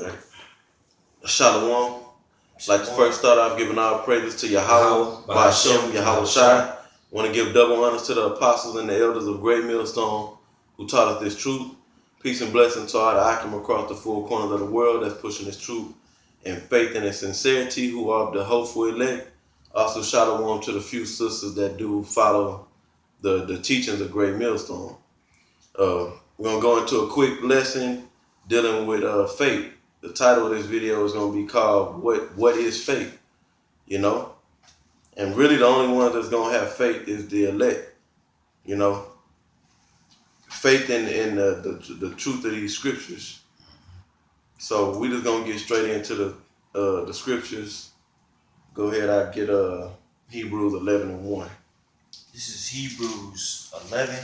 Right. Shalom. I'd like to first start off giving all praises to Yahweh, Ba'ashem, Yahweh Shai. Want to give double honors to the apostles and the elders of Great Millstone who taught us this truth. Peace and blessings to all the Akim across the four corners of the world that's pushing this truth in faith and in sincerity, who are the hopeful elect. Also, shalom to the few sisters that do follow the teachings of Great Millstone. We're going to go into a quick lesson dealing with faith. The title of this video is going to be called What is Faith? You know? And really the only one that's going to have faith is the elect. You know? Faith in the truth of these scriptures. So we're just going to get straight into the scriptures. Go ahead, I get Hebrews 11:1. This is Hebrews 11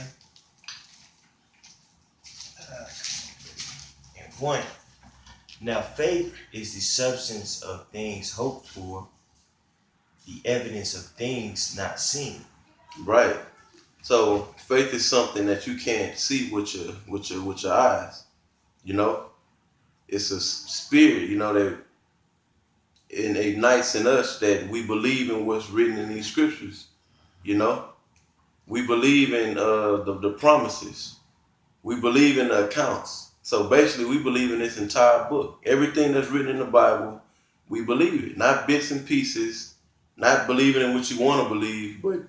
and 1. Now faith is the substance of things hoped for, the evidence of things not seen. Right. So faith is something that you can't see with your eyes. You know, it's a spirit. You know, that it ignites in us that we believe in what's written in these scriptures. You know, we believe in the promises. We believe in the accounts. So basically, we believe in this entire book. Everything that's written in the Bible, we believe it. Not bits and pieces, not believing in what you want to believe, but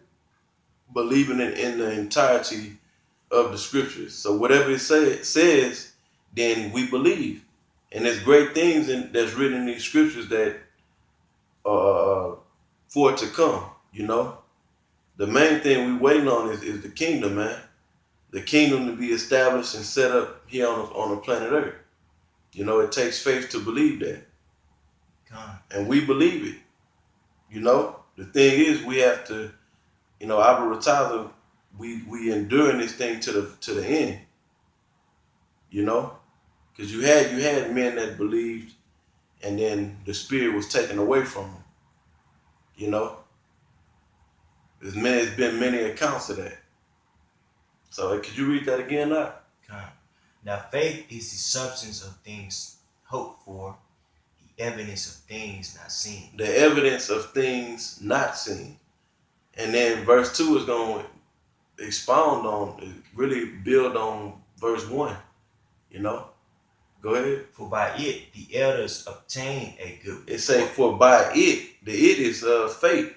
believing in the entirety of the scriptures. So whatever it says, then we believe. And there's great things that's written in these scriptures that are for it to come, you know. The main thing we waiting on is the kingdom, man. The kingdom to be established and set up here on the planet Earth. You know, it takes faith to believe that. God. And we believe it. You know, the thing is we have to, you know, Abba we enduring this thing to the end. You know? Because you had men that believed and then the spirit was taken away from them. You know? There's been many accounts of that. So could you read that again now? Now faith is the substance of things hoped for, the evidence of things not seen. The evidence of things not seen. And then verse 2 is going to expound on, really build on verse 1. You know? Go ahead. For by it the elders obtained a good report. It say, for by it, the it is faith. It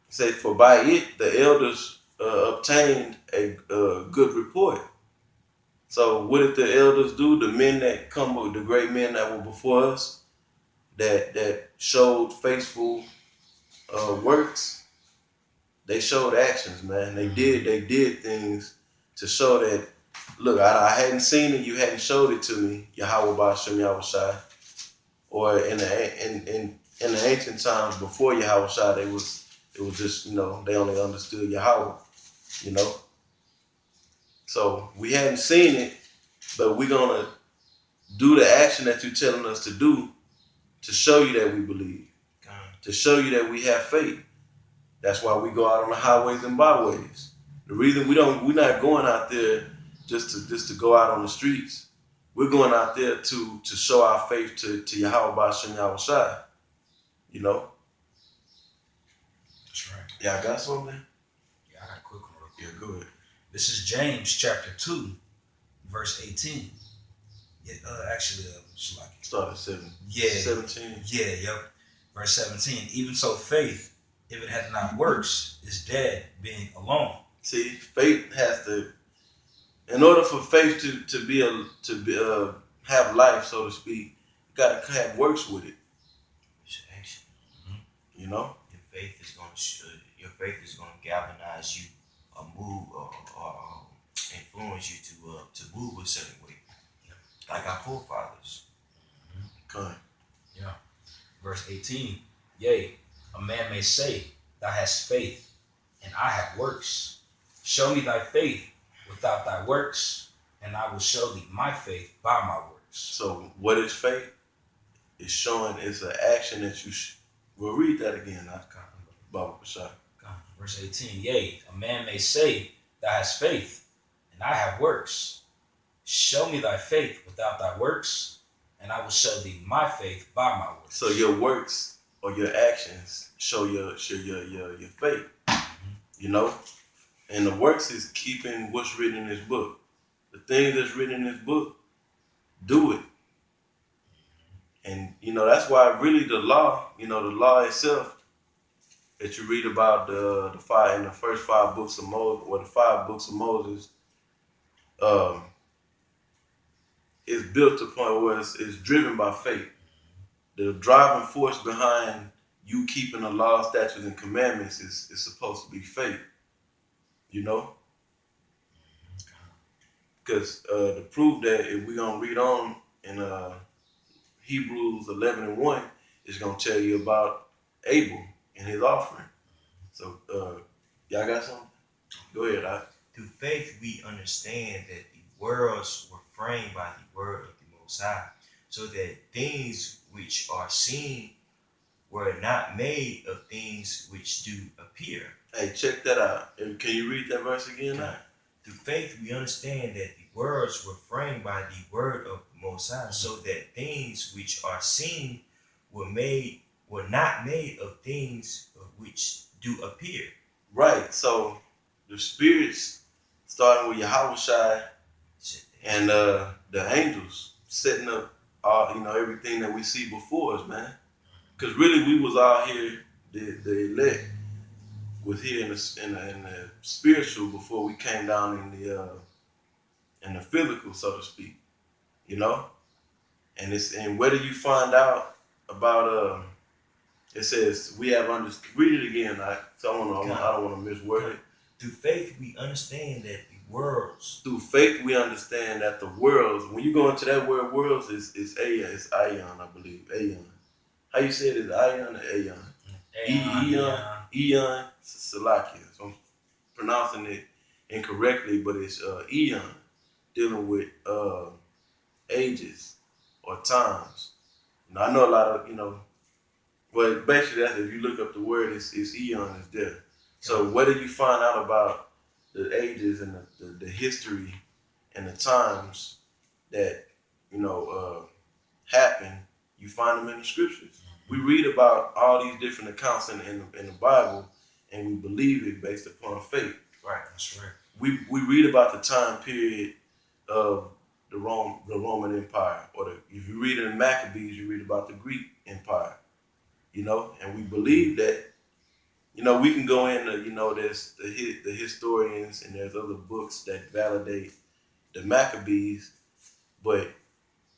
say, for by it the elders obtained a good report. So what did the elders do? The men that come with the great men that were before us, that showed faithful works, they showed actions, man. They did things to show that, look, I hadn't seen it, you hadn't showed it to me, Yahweh Ba'ashem Yahweh Shai. Or in the ancient times before Yahweh Shai, it was just, you know, they only understood Yahweh, you know. So we hadn't seen it, but we're gonna do the action that you're telling us to do to show you that we believe, to show you that we have faith. That's why we go out on the highways and byways. The reason we're not going out there just to go out on the streets. We're going out there to show our faith to Yahweh Ba'ashem Yahweh Shai. You know? That's right. Yeah, I got something? Yeah, I got a quick one real quick. Yeah, go ahead. This is James chapter 2, verse 18. Yeah, Start at 7. Yeah. 17. Yeah, yep. Verse 17. Even so, faith, if it hath not works, is dead, being alone. See, faith has to, in order for faith to have life, so to speak, you gotta have works with it. It's action. You know? Your faith is going to galvanize you or move or influence you to move a certain way. Like our forefathers. Okay. Yeah. Verse 18. Yea, a man may say, thou hast faith, and I have works. Show me thy faith without thy works, and I will show thee my faith by my works. So what is faith? It's showing, it's an action that you we'll read that again. Baba Bashar. Verse 18. Yea, a man may say, thou hast faith, and I have works. Show me thy faith without thy works, and I will show thee my faith by my works. So your works or your actions show your faith. You know, and the works is keeping what's written in this book. The things that's written in this book, do it. And you know that's why really the law, the law itself that you read about the five in the first 5 books of Moses, or the 5 books of Moses, um, is built upon where it's driven by faith. The driving force behind you keeping the law, statutes, and commandments is supposed to be faith. You know, because to prove that, if we're gonna read on in Hebrews 11:1, it's gonna tell you about Abel and his offering. So y'all got something? Go ahead. Through faith, we understand that the worlds were framed by the word of the Most High, so that things which are seen were not made of things which do appear. Hey, check that out. And can you read that verse again? Okay. Through faith, we understand that the worlds were framed by the word of the Most High, so that things which are seen were not made of things which do appear. Right. So the spirits, starting with Yahushua and the angels, setting up all everything that we see before us, man. Because really, we was out here, the elect was here in the spiritual before we came down in the physical, so to speak. You know, and where do you find out about it says we have read it again. I don't want to misword it. Through faith, we understand that the worlds. Through faith, we understand that the worlds. When you go into that word "worlds," it's Aeon, I believe. Aeon. How you say it? Is Aeon or Aeon? Eon. Salakia. So I'm pronouncing it incorrectly, but it's Eon, dealing with ages or times. Now, I know a lot of Well, basically, that's if you look up the word, it's Eon is there. So what do you find out about the ages and the history and the times that happen? You find them in the scriptures. We read about all these different accounts in the Bible, and we believe it based upon faith. Right, that's right. We read about the time period of the Roman Empire, or if you read in the Maccabees, you read about the Greek Empire. And we believe that, we can go into, there's the historians, and there's other books that validate the Maccabees, but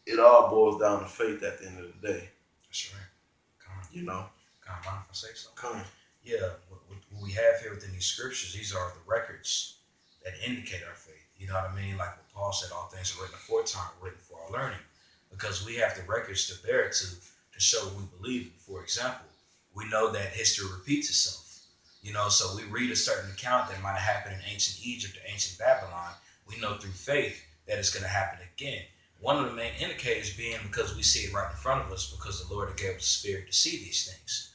it all boils down to faith at the end of the day. That's right. Come on. Mind if I say so? Come on. Yeah, what we have here within these scriptures, these are the records that indicate our faith. You know what I mean? Like what Paul said, all things are written aforetime, written for our learning, because we have the records to bear it to show what we believe. For example, we know that history repeats itself. So we read a certain account that might have happened in ancient Egypt or ancient Babylon. We know through faith that it's going to happen again. One of the main indicators being because we see it right in front of us, because the Lord gave us a spirit to see these things.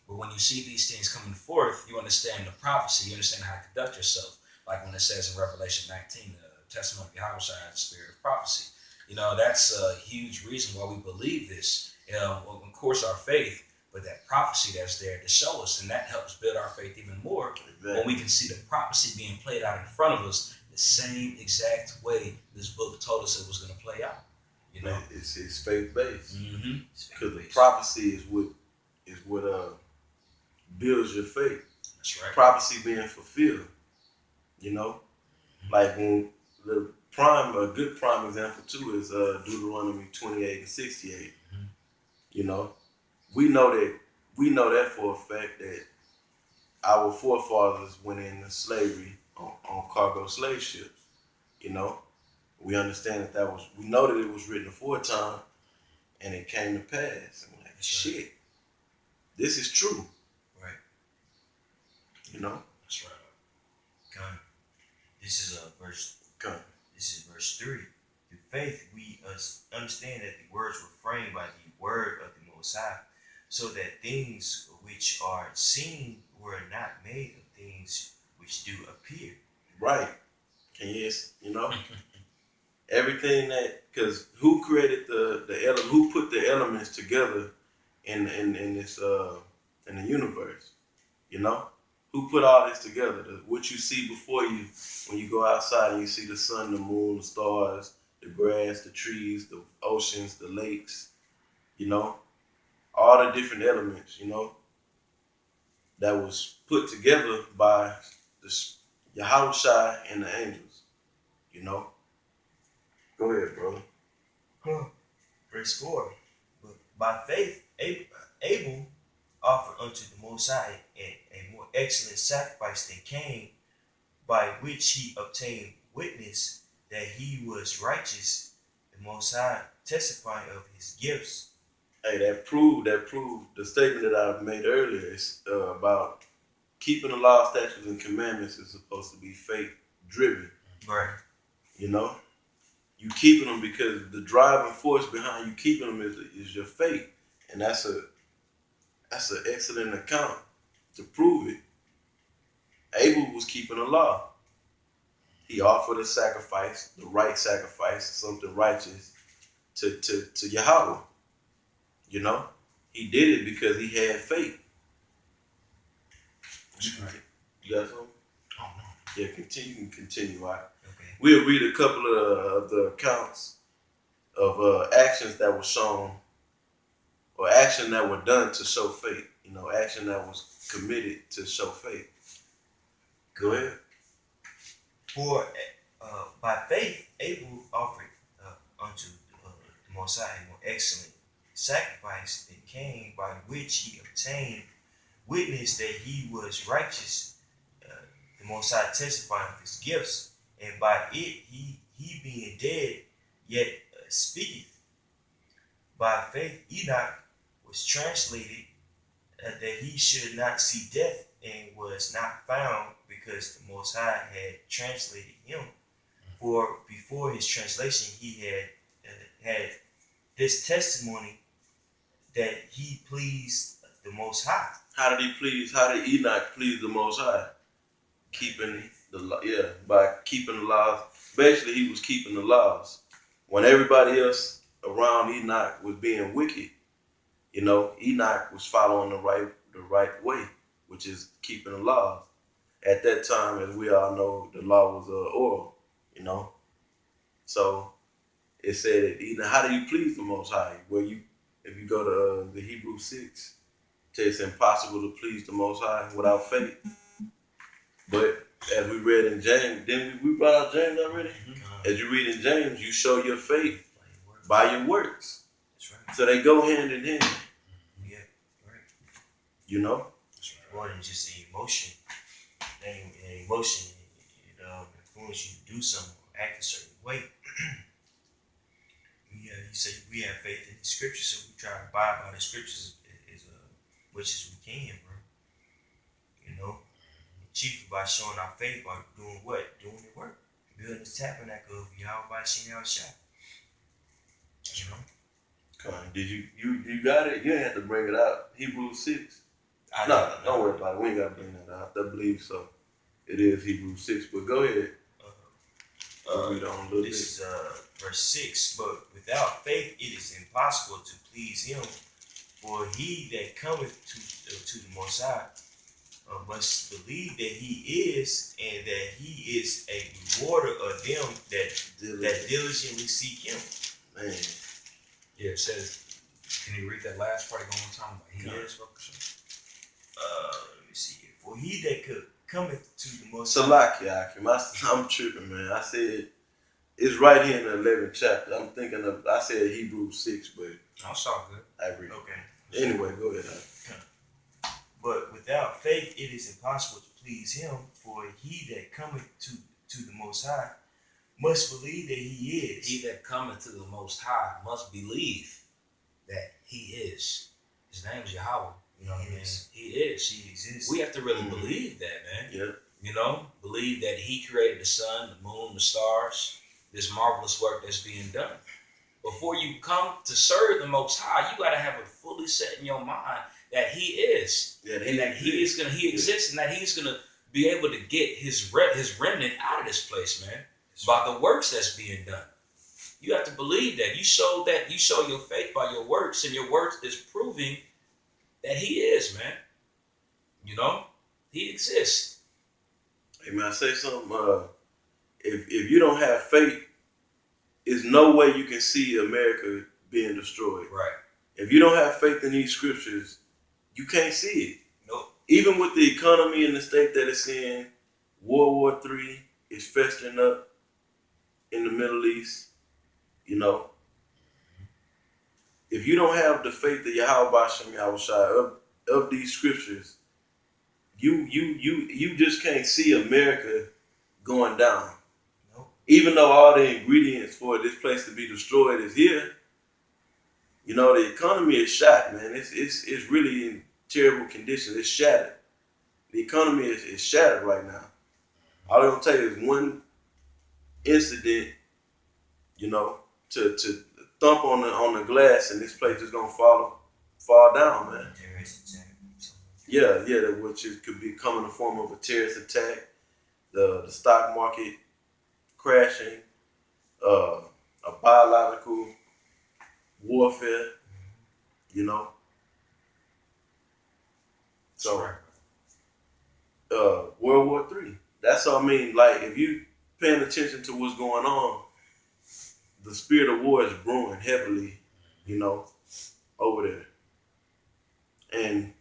But when you see these things coming forth, you understand the prophecy, you understand how to conduct yourself. Like when it says in Revelation 19, the testimony of Yahushua is the spirit of prophecy. That's a huge reason why we believe this. Of course, our faith, but that prophecy that's there to show us, and that helps build our faith even more. Exactly. When we can see the prophecy being played out in front of us the same exact way this book told us it was going to play out. It's faith based. Mm-hmm. Because the prophecy is what builds your faith. That's right. Prophecy being fulfilled. Like when a good prime example too is Deuteronomy 28:68. Mm-hmm. We know that for a fact that our forefathers went into slavery on cargo slave ships. We understand we know that it was written aforetime, and it came to pass. And we're like, shit, this is true. Right. That's right. God. This is verse. God. This is verse 3. Through faith, we understand that the words were framed by the word of the Most High, so that things which are seen were not made of things which do appear. Right. Can you Everything that, because who created the element? Who put the elements together in this in the universe? You know, who put all this together? What you see before you when you go outside and you see the sun, the moon, the stars, the grass, the trees, the oceans, the lakes. You know, all the different elements. You know, that was put together by the Yahweh Shai and the angels. You know, go ahead, brother. Verse 4. But by faith, Abel offered unto the Most High a more excellent sacrifice than Cain, by which he obtained witness that he was righteous, the Most High testifying of his gifts. Hey, that proved the statement that I made earlier is about keeping the law, statutes, and commandments is supposed to be faith driven. Right. You know, you keeping them because the driving force behind you keeping them is your faith, and that's an excellent account to prove it. Abel was keeping the law. He offered a sacrifice, the right sacrifice, something righteous to Yahweh. You know, he did it because he had faith. Right. You got something? Oh no. Yeah, continue. Right? Okay. We'll read a couple of the accounts of actions that were shown, or action that were done to show faith. You know, action that was committed to show faith. Go ahead. For by faith, Abel offered unto the Most High a more excellent sacrifice than Cain, by which he obtained witness that he was righteous, the Most High testifying of his gifts, and by it he being dead yet speaketh. By faith Enoch was translated that he should not see death, and was not found, because the Most High had translated him. For before his translation he had this testimony that he pleased the Most High. How did Enoch please the Most High? By keeping the laws. Basically, he was keeping the laws. When everybody else around Enoch was being wicked, you know, Enoch was following the right way, which is keeping the laws. At that time, as we all know, the law was oral, you know. So it said that Enoch, how do you please the Most High? Well, if you go to the Hebrew 6, it's impossible to please the Most High without faith. But as we read in James, didn't we brought out James already? Mm-hmm. As you read in James, you show your faith by your works. That's right. So they go hand in hand. Yeah, right. You know? That's right. More than just an emotion. An emotion, it influences you to do something or act a certain way. You say we have faith in the scriptures, so we try to abide by the scriptures as much as we can, bro. You know, chiefly by showing our faith by doing what? Doing the work, building the tabernacle of Yahweh Shem Shai. You know. Come on, did you got it? You didn't have to bring it out. Hebrews 6. No, don't worry about it. We ain't got to bring that out. I believe so. It is Hebrews 6, but go ahead. Read on a little This is verse 6. But without faith it is impossible to please him. For he that cometh to the Most High must believe that he is, and that he is a rewarder of them that diligently seek him. Man. Yeah, it says, can you read that last part again one time? He is. Let me see here. For he that cometh to the Most High. I'm tripping, man. I said it's right here in the 11th chapter. I'm thinking of, I said Hebrews 6, but That's all good. I read. Okay. Anyway, go ahead. But without faith it is impossible to please him, for he that cometh to the Most High must believe that he is. He that cometh to the Most High must believe that he is. His name is Yahweh. You know what I mean? He is. He exists. We have to really believe that, man. Yeah. You know, believe that he created the sun, the moon, the stars, this marvelous work that's being done. Before you come to serve the Most High, you got to have it fully set in your mind that he is, and that he exists, and that he's gonna be able to get his remnant out of this place, man, by the works that's being done. You have to believe that. You show your faith by your works, and your works is proving that he is, man. You know? He exists. Hey man, I say something. If you don't have faith, there's no way you can see America being destroyed. Right. If you don't have faith in these scriptures, you can't see it. Nope. Even with the economy in the state that it's in, World War III is festering up in the Middle East. You know, if you don't have the faith of Yahweh Shem Yahushua of these scriptures, you just can't see America going down. Nope. Even though all the ingredients for this place to be destroyed is here, you know, the economy is shot, man. It's really in terrible condition. It's shattered. The economy is shattered right now. All I'm gonna tell you is one incident, you know, to thump on the glass, and this place is gonna fall down, man. Terrorist attack. Yeah, which could become in the form of a terrorist attack, the stock market crashing, a biological warfare, you know. So, World War III. That's what I mean. Like, if you paying attention to what's going on, the spirit of war is brewing heavily, you know, over there. And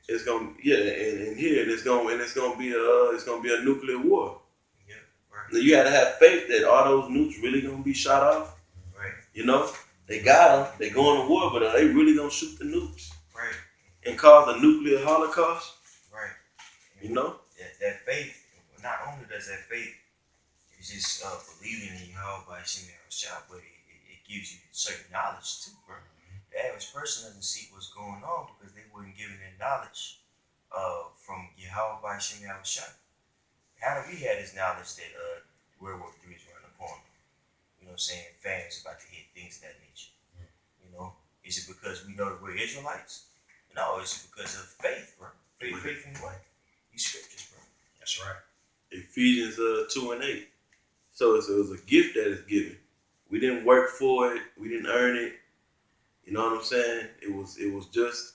it's gonna, and here it's gonna be a nuclear war. Yeah, right. Now you gotta have faith that all those nukes really gonna be shot off. Right. You know, they got them. They going to war, but are they really gonna shoot the nukes? Right. And cause a nuclear holocaust? Right. You know? That faith, not only does that faith, it's just believing in Yahweh by Hashem Yahushua, but it gives you certain knowledge too, bro. The average person doesn't see what's going on because they weren't given that knowledge from Yahweh by Hashem Yahushua. How do we have this knowledge that World War III is running upon them? You know what I'm saying? Families about to hit, things of that nature. You know? Is it because we know that we're Israelites? No, it's because of faith, bro. Faith in what? These scriptures, bro. That's right. Ephesians 2:8. So it was a gift that is given. We didn't work for it. We didn't earn it. You know what I'm saying? It was just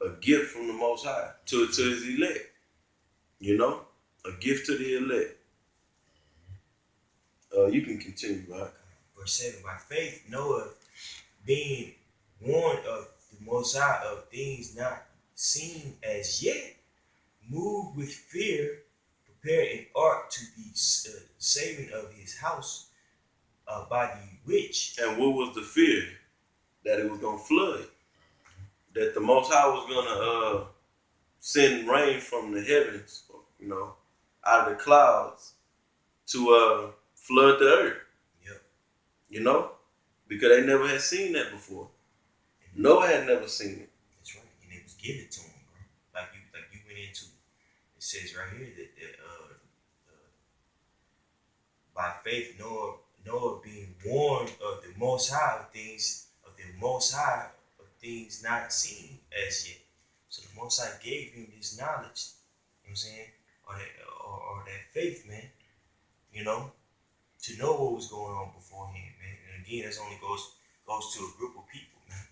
a gift from the Most High to his elect. You know? A gift to the elect. You can continue, right? Verse 7, by faith, Noah, being warned of the Most High of things not seen as yet, moved with fear, prepared an ark to be saving of his house, by the which. And what was the fear? That it was going to flood. That the Most High was going to send rain from the heavens, you know, out of the clouds to flood the earth. Yep. You know? Because they never had seen that before. Noah had never seen it. That's right. And it was given to him, bro. Like you went into it. It says right here that by faith Noah being warned of the Most High of things not seen as yet. So the Most High gave him this knowledge, you know what I'm saying, or that faith, man, you know, to know what was going on beforehand, man. And again, that only goes to a group of people, man.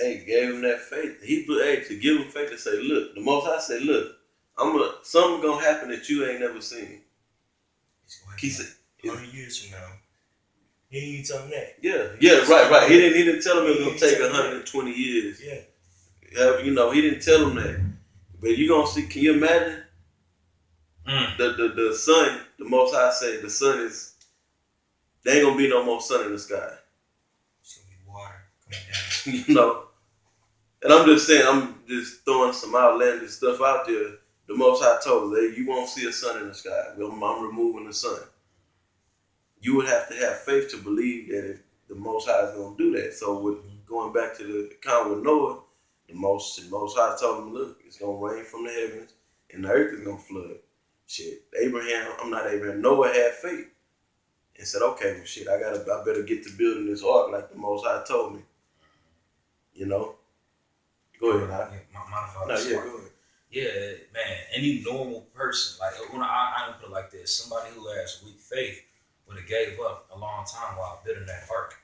Hey, gave him that faith. To give him faith to say, look, the Most High said, look, something gonna happen that you ain't never seen. It's going He to said, happen 100 years from now. He didn't even tell him that. Yeah, right. He didn't tell him it was gonna take 120 years. Yeah. You know, he didn't tell him that. But you gonna see, can you imagine? The sun, the Most High said the sun is, there ain't gonna be no more sun in the sky. It's gonna be water coming down. You know? And I'm just saying, I'm just throwing some outlandish stuff out there. The Most High told us, hey, you won't see a sun in the sky. I'm removing the sun. You would have to have faith to believe that the Most High is going to do that. So with going back to the account with Noah, the Most High told him, look, it's going to rain from the heavens and the earth is going to flood. Shit, Noah had faith and said, okay, well, shit, I better get to building this ark like the Most High told me. You know? Go ahead. Go ahead. Yeah, man, any normal person, like, when I don't put it like this, somebody who has weak faith would have gave up a long time while building that ark.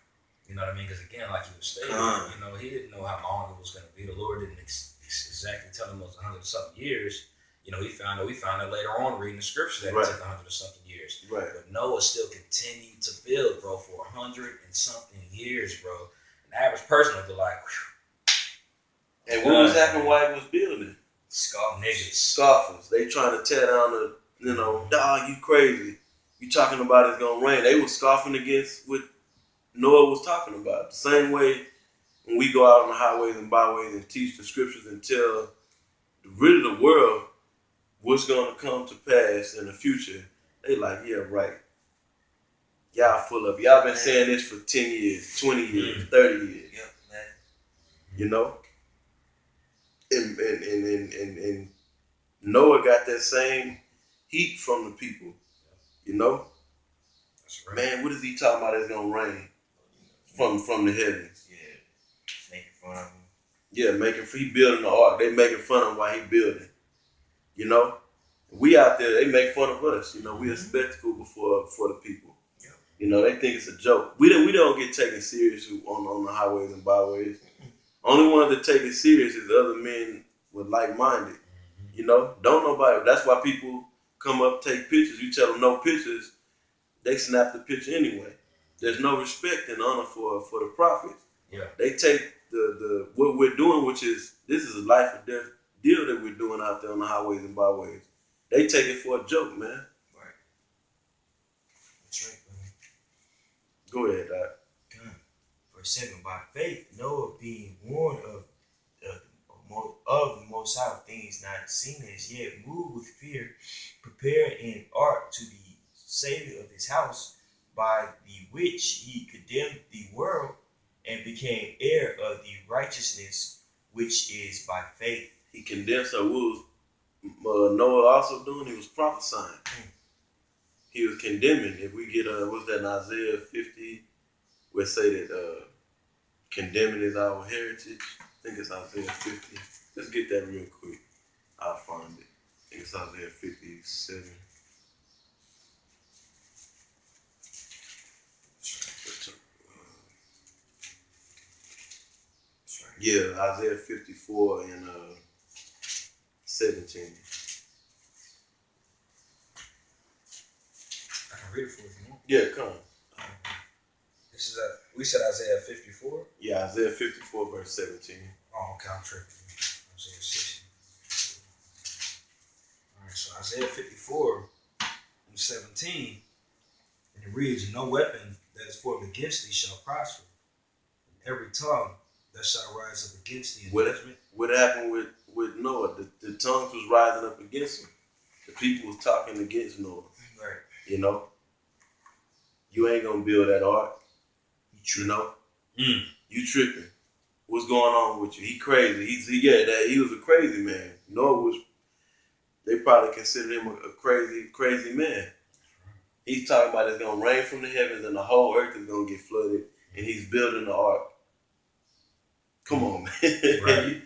what I mean? Because again, like you were stating, you know, he didn't know how long it was going to be. The Lord didn't exactly tell him it was 100 something years. You know, we found out later on reading the scriptures that it took 100 something years. Right. But Noah still continued to build, bro, for 100 and something years, bro. An average person would be like, whew. And what was happening while he was building? Scoffers. They trying to tear down the, you know, dog, you crazy. You talking about it's gonna rain. They were scoffing against what Noah was talking about. The same way when we go out on the highways and byways and teach the scriptures and tell rid of the world what's gonna come to pass in the future, they like, yeah, right. Y'all full of, y'all been saying this for 10 years, 20 years, 30 years. Yep, man. You know? And Noah got that same heat from the people. You know? That's right. Man, what is he talking about it's gonna rain from the heavens? Yeah. Making fun of him. Yeah, he building the ark. They making fun of him while he building. You know? We out there, they make fun of us. You know, we a spectacle for the people. Yep. You know, they think it's a joke. We don't get taken serious on the highways and byways. Only ones that take it serious is other men with like-minded. You know, don't nobody. That's why people come up, take pictures. You tell them no pictures, they snap the picture anyway. There's no respect and honor for the prophets. Yeah. They take the what we're doing, which is this is a life or death deal that we're doing out there on the highways and byways. They take it for a joke, man. Right. That's right, man. Go ahead, Doc. Verse 7, by faith, Noah being warned of the Most High things not seen as yet, moved with fear, prepared an ark to the saving of his house, by the which he condemned the world and became heir of the righteousness which is by faith. He condemned. So what was Noah also doing? He was prophesying. He was condemning. If we get what's that in Isaiah 50, where it say that condemning is our heritage. I think it's Isaiah 50. Let's get that real quick. I'll find it. I think it's Isaiah 57. Yeah, Isaiah 54 and 17. I can read it for you if you want. Yeah, come on. This is we said Isaiah 54. Yeah, Isaiah 54 verse 17. Oh, okay, I'm tripping. Isaiah 60. All right, so Isaiah 54 and 17, and it reads, "No weapon that is formed against thee shall prosper, and every tongue that shall rise up against thee in judgment." What happened with Noah? The tongues was rising up against him. The people was talking against Noah. Right. You know? You ain't gonna build that ark. You know? You tripping. What's going on with you? He crazy. He was a crazy man. Noah was, they probably considered him a crazy man. He's talking about it's gonna rain from the heavens and the whole earth is gonna get flooded, and he's building the ark. Come on, man. Right.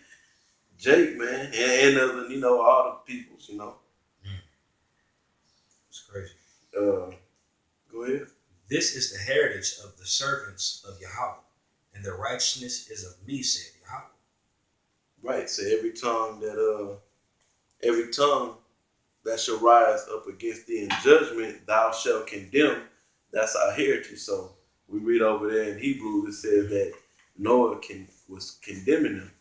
Jake, man, and other, you know, all the peoples, you know. It's crazy. Go ahead. This is the heritage of the servants of Yahweh, and the righteousness is of me, said Yahweh. Right. So every tongue that shall rise up against thee in judgment, thou shalt condemn. That's our heritage. So we read over there in Hebrews, it says that Noah was condemning them.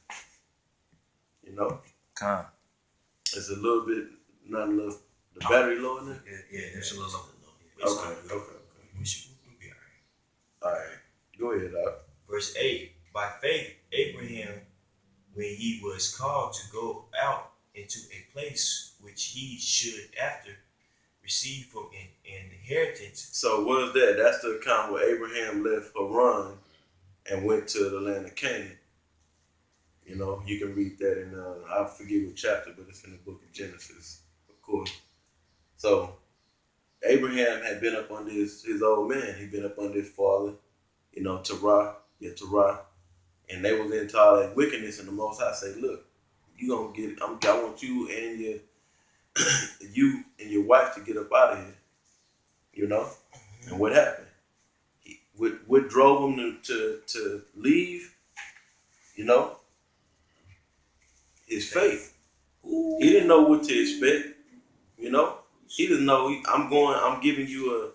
You know? Come. It's a little bit, not enough, the battery low in it? Yeah, It's a little low. Okay. We should be All right. Go ahead, Doc. Verse 8, by faith, Abraham, when he was called to go out into a place which he should after receive for an inheritance. So what is that? That's the account where Abraham left Haran and went to the land of Canaan. You know, you can read that in, I forget what chapter, but it's in the book of Genesis, of course. So Abraham had been up under his old man. He'd been up under his father, you know, Terah. And they was into all that wickedness, and the Most High say, look, you gonna get, I want you and your wife to get up out of here, you know? And what happened? what drove him to leave, you know, his faith. Ooh. He didn't know what to expect, you know. He didn't know, I'm giving you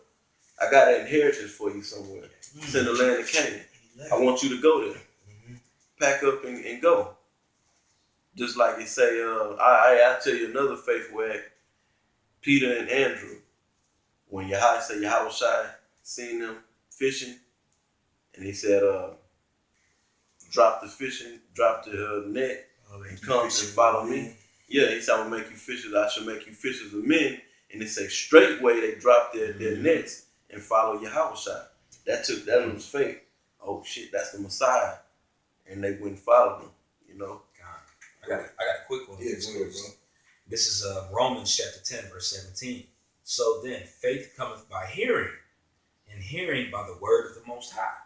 I got an inheritance for you somewhere. It's in the land of Canaan. I want you to go there. Mm-hmm. Pack up and go. Just like he say, I tell you another faithful act. Peter and Andrew, when Yahushua seen them fishing, and he said, drop the net, and come and follow me. Yeah, he said, I'm gonna make you fishers. I shall make you fishers of men. And it say straightway they dropped their nets and follow Yahushua. That was faith. Oh shit, that's the Messiah, and they wouldn't follow them. You know. I got a quick one. Yeah, go ahead, bro. This is Romans chapter 10, verse 17. So then, faith cometh by hearing, and hearing by the word of the Most High.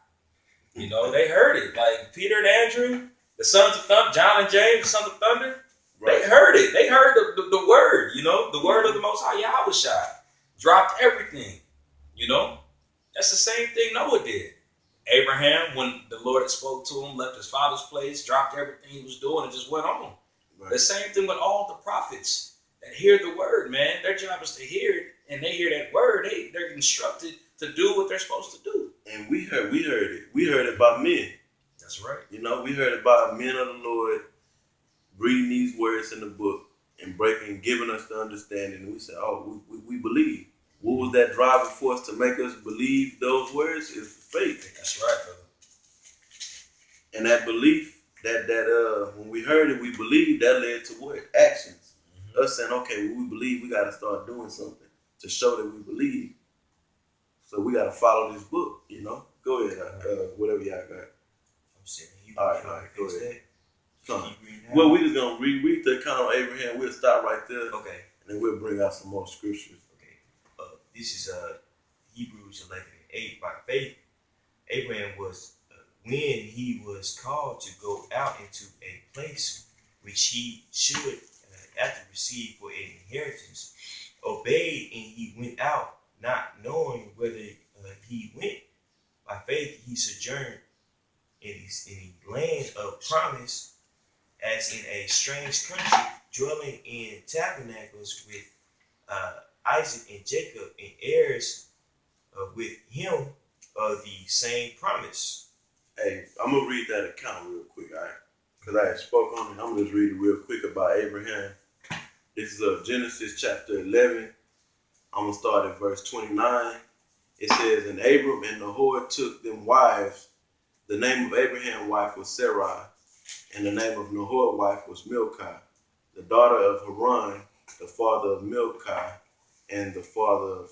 You know, they heard it. Like Peter and Andrew, the sons of thunder, John and James, the sons of thunder, right. They heard it. They heard the word, you know, the word of the Most High, Yahushua. Dropped everything, you know. That's the same thing Noah did. Abraham, when the Lord had spoke to him, left his father's place, dropped everything he was doing and just went on. Right. The same thing with all the prophets that hear the word, man. Their job is to hear it, and they hear that word. They're instructed to do what they're supposed to do. And we heard it. We heard it by men. That's right. You know, we heard it by men of the Lord reading these words in the book and breaking, giving us the understanding. And we said, oh, we believe. What was that driving force to make us believe those words? Is faith. That's right, brother. And that belief, that when we heard it, we believed, that led to what? Actions. Mm-hmm. Us saying, okay, when we believe, we got to start doing something to show that we believe. So we got to follow this book, you know? Go ahead, whatever y'all got. I'm sitting here. All right, go ahead. Come on. Now? Well, we just going to read the account of Abraham. We'll stop right there. Okay. And then we'll bring out some more scriptures. Okay. This is Hebrews 11:8. By faith, Abraham was, when he was called to go out into a place which he should, after receive for an inheritance, obeyed, and he went out, not knowing whither he went. By faith, he sojourned in a land of promise, as in a strange country, dwelling in tabernacles with Isaac and Jacob, and heirs with him of the same promise. Hey, I'm going to read that account real quick, all right? Because I had spoke on it. I'm going to just read it real quick about Abraham. This is Genesis chapter 11. I'm going to start at verse 29. It says, and Abram and Nahor took them wives. The name of Abraham's wife was Sarai, and the name of Nahor's wife was Milcah, the daughter of Haran, the father of Milcah, and the father of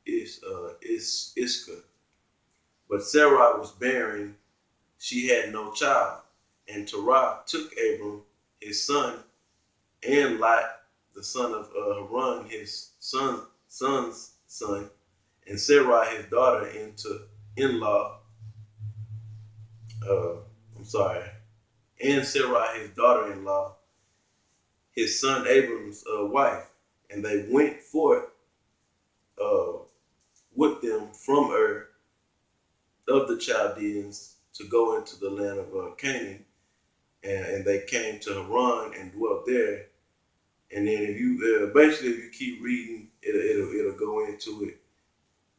Iscah. But Sarai was barren, she had no child. And Terah took Abram, his son, and Lot, the son of Haran, his son's son, and Sarai, his daughter, and Sarai, his daughter-in-law, his son Abram's wife, and they went forth with them from Ur of the Chaldeans to go into the land of Canaan, and they came to Haran and dwelt there. And then if you keep reading, it'll go into it.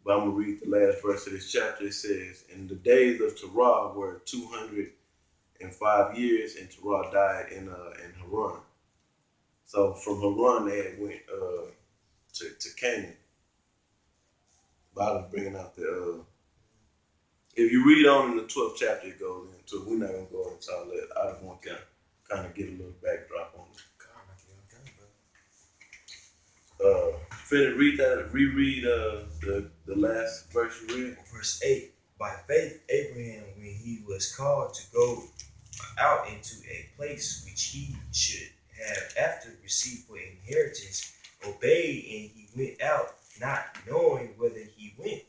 But I'm gonna read the last verse of this chapter. It says, "And the days of Terah were 205 years, and Terah died in Haran." So from Haran they had went to Canaan. But I was bringing out the. If you read on in the 12th chapter, it goes into. We're not gonna go into all that. I just want to kind of get a little backdrop on it. Reread the last verse you read. Verse 8. By faith, Abraham, when he was called to go out into a place which he should have after received for inheritance, obeyed, and he went out, not knowing whither he went.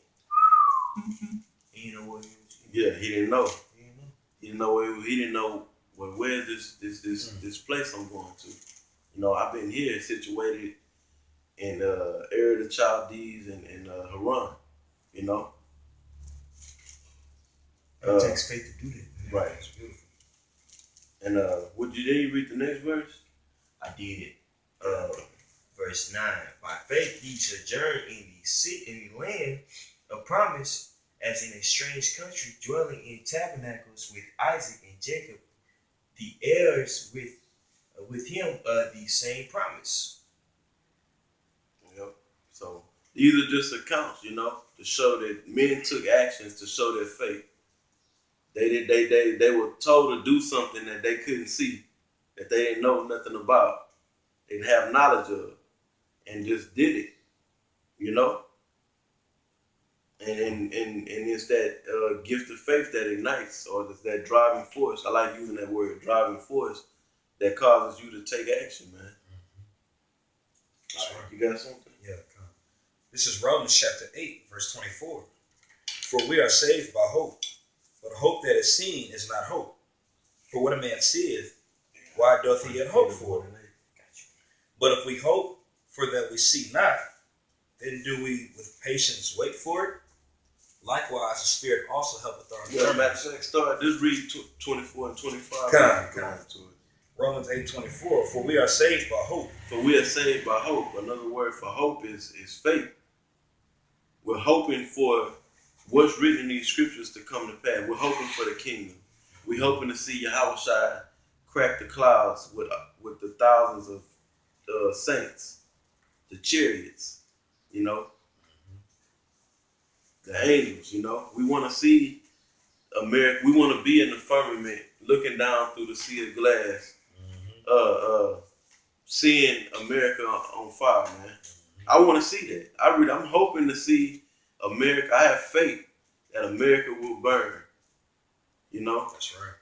Mm-hmm. He didn't know where he was. Yeah, he didn't know. He didn't know where he didn't know where's this place I'm going to. You know, I've been here situated in Ur of the Chaldees and Haran, you know. It takes faith to do that. Right. It's beautiful. And did you read the next verse? I did it. Verse 9. By faith ye sojourned in the land of promise, as in a strange country, dwelling in tabernacles with Isaac and Jacob, the heirs with him of the same promise. Yep. So these are just accounts, to show that men took actions to show their faith. They were told to do something that they couldn't see, that they didn't know nothing about, they didn't have knowledge of, and just did it, And it's that gift of faith that ignites, or that driving force. I like using that word, driving force, that causes you to take action, man. That's right. You got something? Yeah. This is Romans chapter 8, verse 24. For we are saved by hope, but hope that is seen is not hope. For what a man seeth, why doth he yet hope for? But if we hope for that we see not, then do we with patience wait for it? Likewise, the Spirit also helpeth our infirmities. Just read 24 and 25. Come. Romans 8:24. For we are saved by hope. For we are saved by hope. Another word for hope is faith. We're hoping for what's written in these scriptures to come to pass. We're hoping for the kingdom. We're hoping to see Yahushua crack the clouds with the thousands of saints, the chariots, the angels, We want to see America. We want to be in the firmament, looking down through the sea of glass, seeing America on fire, man. I want to see that. I'm hoping to see America. I have faith that America will burn. That's right.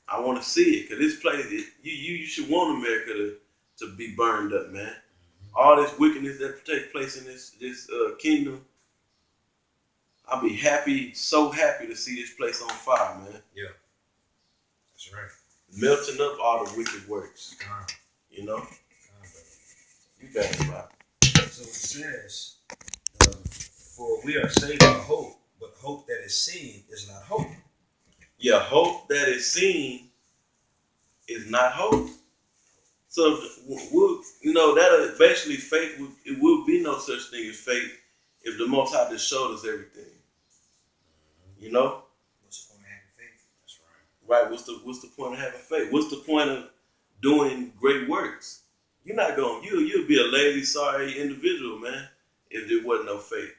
I want to see it, because this place, you should want America to be burned up, man. All this wickedness that takes place in this kingdom, I'll be happy, so happy to see this place on fire, man. Yeah, that's right. Melting up all the wicked works. You got it, Bob. So it says, for we are saved by hope, but hope that is seen is not hope. Yeah, hope that is seen is not hope. So, that basically faith, it will be no such thing as faith if the Most High just showed us everything. What's the point of having faith? That's right. Right, what's the point of having faith? What's the point of doing great works? You'll be a lazy, sorry individual, man, if there wasn't no faith.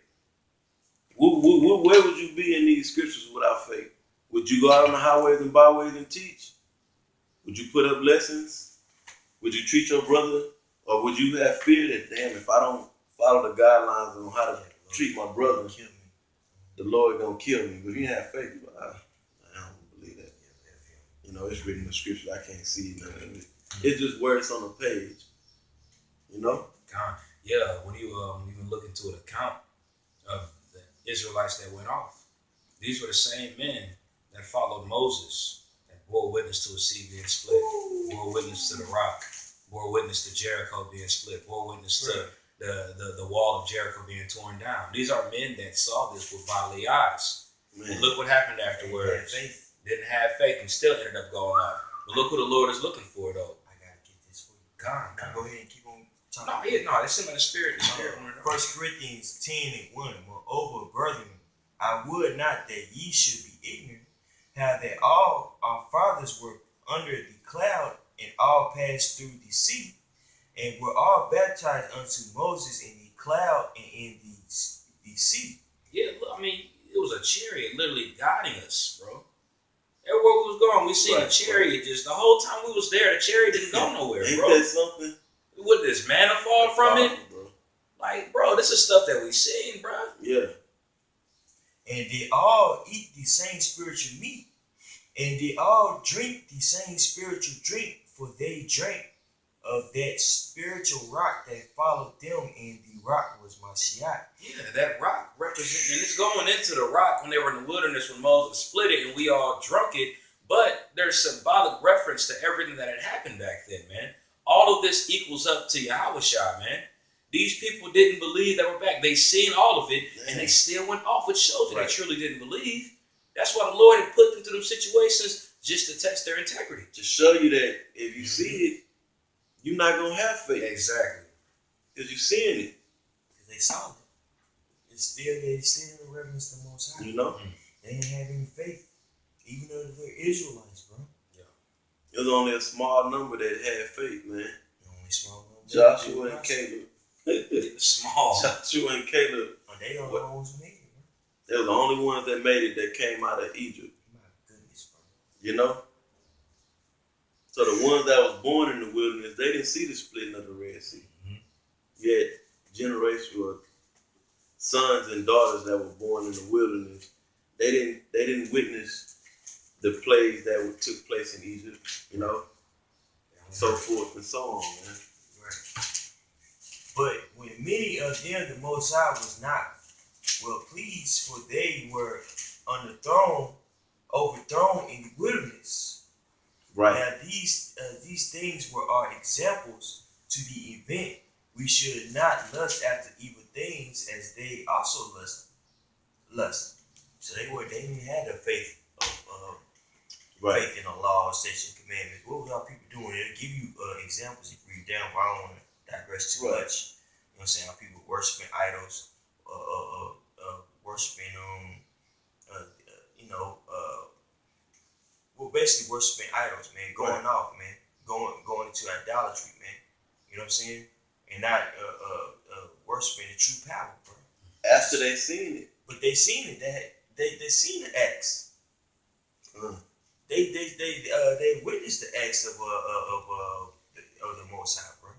Where would you be in these scriptures without faith? Would you go out on the highways and byways and teach? Would you put up lessons? Would you treat your brother? Or would you have fear that, damn, if I don't follow the guidelines on how to treat my brother, the Lord gonna kill me? But if you have faith, I don't believe that. It's written in the scripture. I can't see none of it. It's just words on the page. Yeah, when you even look into an account of the Israelites that went off, these were the same men that followed Moses, that bore witness to a sea being split, bore witness to the rock, bore witness to Jericho being split, bore witness to the wall of Jericho being torn down. These are men that saw this with bodily eyes. And look what happened afterwards. Didn't have faith and still ended up going off. But look who the Lord is looking for, though. I gotta get this for you. Go ahead and keep on talking. It's in the spirit. 1 Corinthians 10:1. Moreover, brethren, I would not that ye should be ignorant, how that all our fathers were under the cloud, and all passed through the sea, and were all baptized unto Moses in the cloud and in the sea. Yeah, it was a chariot literally guiding us, bro. Everywhere we was going, we seen a chariot. Just the whole time we was there, the chariot didn't go nowhere, bro. Ain't that something? Would this manna fall from it? Bro. Bro, this is stuff that we seen, bro. Yeah. And they all eat the same spiritual meat, and they all drink the same spiritual drink, for they drank of that spiritual rock that followed them, and the rock was Mashiach. Yeah, that rock representing, and it's going into the rock when they were in the wilderness when Moses split it and we all drunk it, but there's symbolic reference to everything that had happened back then, man. All of this equals up to Yahushua, man. These people didn't believe they were back. They seen all of it, and they still went off, which shows that they truly didn't believe. That's why the Lord had put them through them situations just to test their integrity. To show you that if you see it, you're not gonna have faith. Exactly. Because you're seeing it. Because they saw it. They still reverence the Most High. You know? They didn't have any faith. Even though they're Israelites, bro. It was only a small number that had faith, man. Only small number. Joshua and Caleb. Small. Joshua and Caleb. Oh, they are the ones who made it, bro. They were the only ones that made it that came out of Egypt. My goodness, bro. You know? So the ones that was born in the wilderness, they didn't see the splitting of the Red Sea. Yet, generational sons and daughters that were born in the wilderness, they didn't witness the plagues that took place in Egypt, you know, so forth and so on, man. Right. But when many of them, the Most High was not well pleased, for they were overthrown in the wilderness. Right. Now these things were our examples to the event. We should not lust after evil things as they also lust. So they didn't have the faith of faith in the law, statutes, and commandments. What were y'all people doing? It'll give you examples if you read down, but I don't want to digress too much. You know what I'm saying? How people worshiping idols, worshiping basically worshiping idols, man, going off, man, going into idolatry, man. You know what I'm saying? And not worshiping the true power, bro. After they seen it. But they seen it. They seen the acts. They witnessed the acts of the Most High, bro.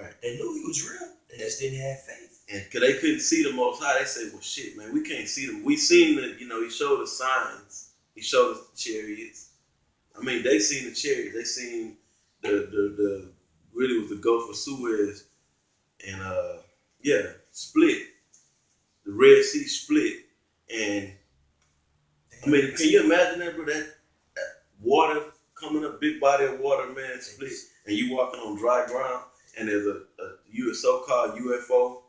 Right. They knew he was real. They just didn't have faith. And because they couldn't see the Most High, they said, well, shit, man, we can't see them. We seen he showed the signs. He showed us the chariots. I mean, they seen the chariots. They seen the really was the Gulf of Suez. And, split. The Red Sea split. And, I mean, can you imagine that, bro? That water coming up, big body of water, man, split. And you walking on dry ground. And there's a so-called UFO,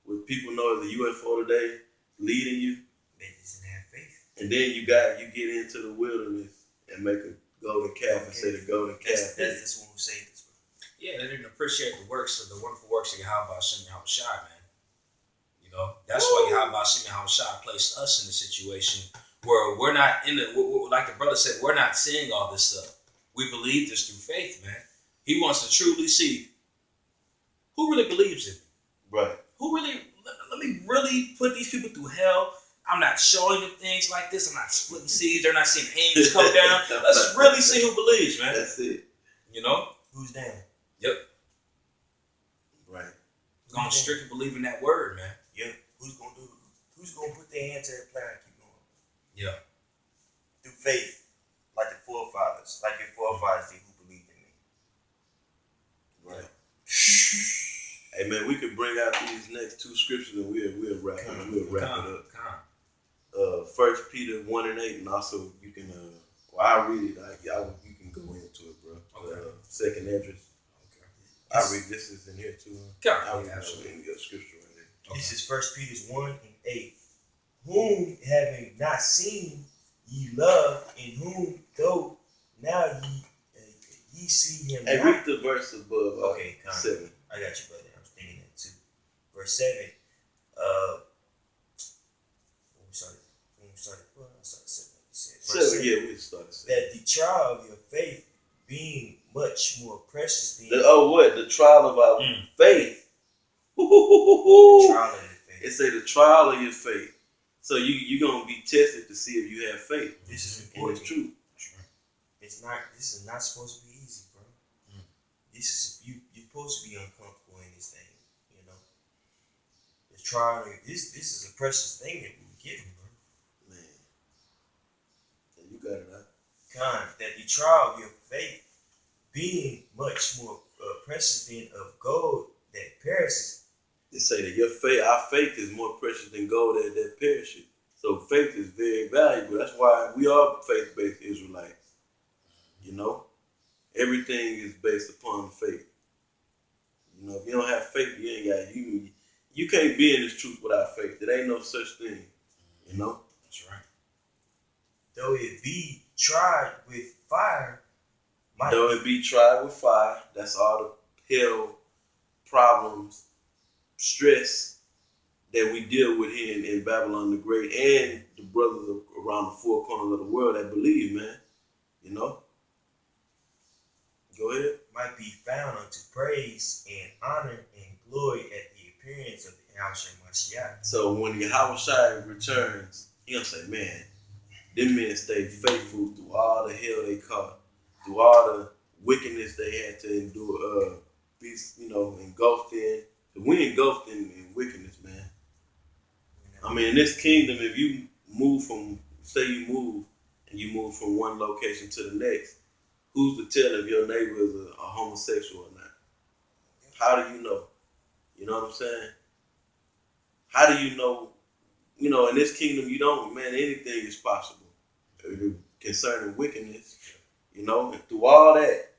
what people know as a UFO today, leading you. They just didn't have faith. And then you get into the wilderness and make a golden calf and say the golden calf. That's this one who saved us, bro. Yeah, they didn't appreciate the wonderful works of Yahweh Hashem Yahushua, man. You know, that's why Yahweh Hashem Yahushua placed us in the situation where we're not like the brother said, we're not seeing all this stuff. We believe this through faith, man. He wants to truly see who really believes in me. Right. Let me really put these people through hell. I'm not showing them things like this. I'm not splitting seeds. They're not seeing angels come down. Let's really see who believes, man. That's it. You know? Who's down? Yep. Right. We're going to strictly believe in that word, man. Yep. Who's gonna put their hand to the plow and keep going? Yeah. Through faith. Like the forefathers. Like your forefathers did who believed in me. Right. Hey man, we could bring out these next two scriptures and we'll wrap it up. 1 Peter 1:8, and also you can I'll read it. You can go into it, bro. Okay. Second Esdras. Okay. I'll read this is in here too. I'll read absolutely. Your scripture right there. Okay. This is 1 Peter 1:8. Whom having not seen ye love, in whom though now ye see him Hey, not. read the verse above. Okay, 7. I got you, brother. I was thinking that too. Verse 7. When we started 7, yeah, we started 7. That the trial of your faith being much more precious than The trial of our faith. the trial of your faith. It say the trial of your faith. So you're gonna be tested to see if you have faith. This is And important. it's true. This is not supposed to be easy, bro. This is you're supposed to be uncomfortable in this thing, you know. The trial, this is a precious thing that we're getting, bro. Man. Yeah, you got it, That the trial of your faith being much more precious than of gold that perishes. They say that our faith is more precious than gold that perishes. So faith is very valuable. That's why we are faith-based Israelites. You know? Everything is based upon faith. You know, if you don't have faith, you can't be in this truth without faith. There ain't no such thing. You know? That's right. though it be tried with fire, might Though it be tried with fire, that's all the hell, problems, stress that we deal with here in Babylon the Great and the brothers around the four corners of the world that believe, man. You know? Go ahead. might be found unto praise and honor and glory at the appearance of the Yahweh Mashiach. So when Yahweh Shai returns, he gonna say, man, them men stayed faithful through all the hell they caught, through all the wickedness they had to endure, be, engulfed in. We engulfed in wickedness, man. I mean, in this kingdom, if you move from, say you move, and you move from one location to the next, who's to tell if your neighbor is a homosexual or not? How do you know? You know what I'm saying? How do you know? You know, in this kingdom, you don't, man, anything is possible concerning wickedness, and through all that,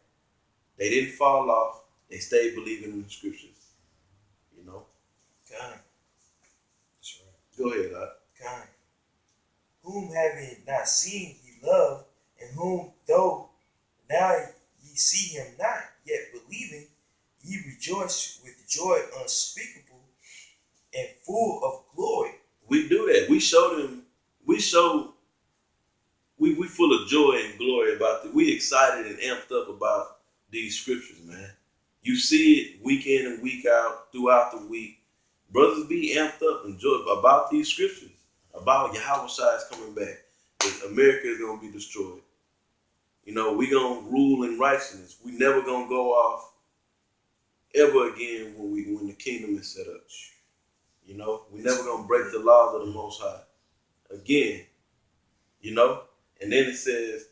they didn't fall off. They stayed believing in the scriptures, Kind. That's right. Go ahead, Doc. Kind. Whom having not seen ye love, and whom though now ye see him not, yet believing, ye rejoice with joy unspeakable and full of glory. We do that. We full of joy and glory about it. We excited and amped up about these scriptures, man. You see it week in and week out throughout the week. Brothers be amped up and joy about these scriptures, about Yahweh Shai is coming back. That America is gonna be destroyed. We gonna rule in righteousness. We never gonna go off ever again when the kingdom is set up. We never gonna break the laws of the Most High again. And then it says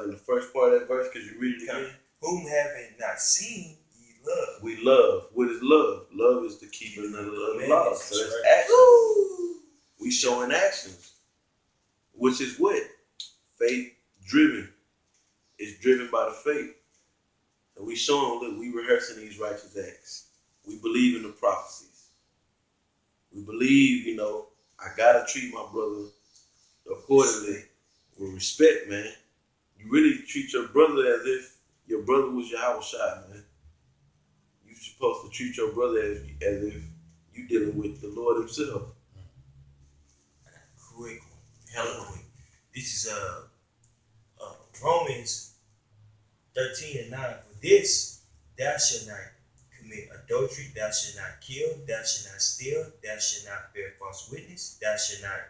in the first part of that verse, could you read it again? Whom having not seen ye love. We love. What is love? Love is the keeping of the law. So that's Right. action. We showing actions, which is what? Faith driven. It's driven by the faith. So we showing, look, we rehearsing these righteous acts. We believe in the prophecies. We believe, I gotta treat my brother accordingly with respect, man. You really treat your brother as if your brother was Yahweh Shai, man. You're supposed to treat your brother as if you dealing with the Lord himself. Quick one. Hella quick. This is Romans 13:9. For this, thou shalt not commit adultery, thou shalt not kill, thou shalt not steal, thou shalt not bear false witness, thou shalt not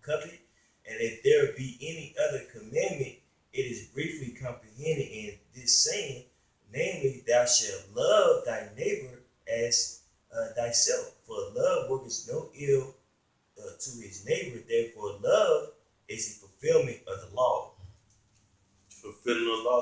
covet. And if there be any other commandment, it is briefly comprehended in this saying, namely, thou shalt love thy neighbor as thyself. For love worketh no ill to his neighbor. Therefore, love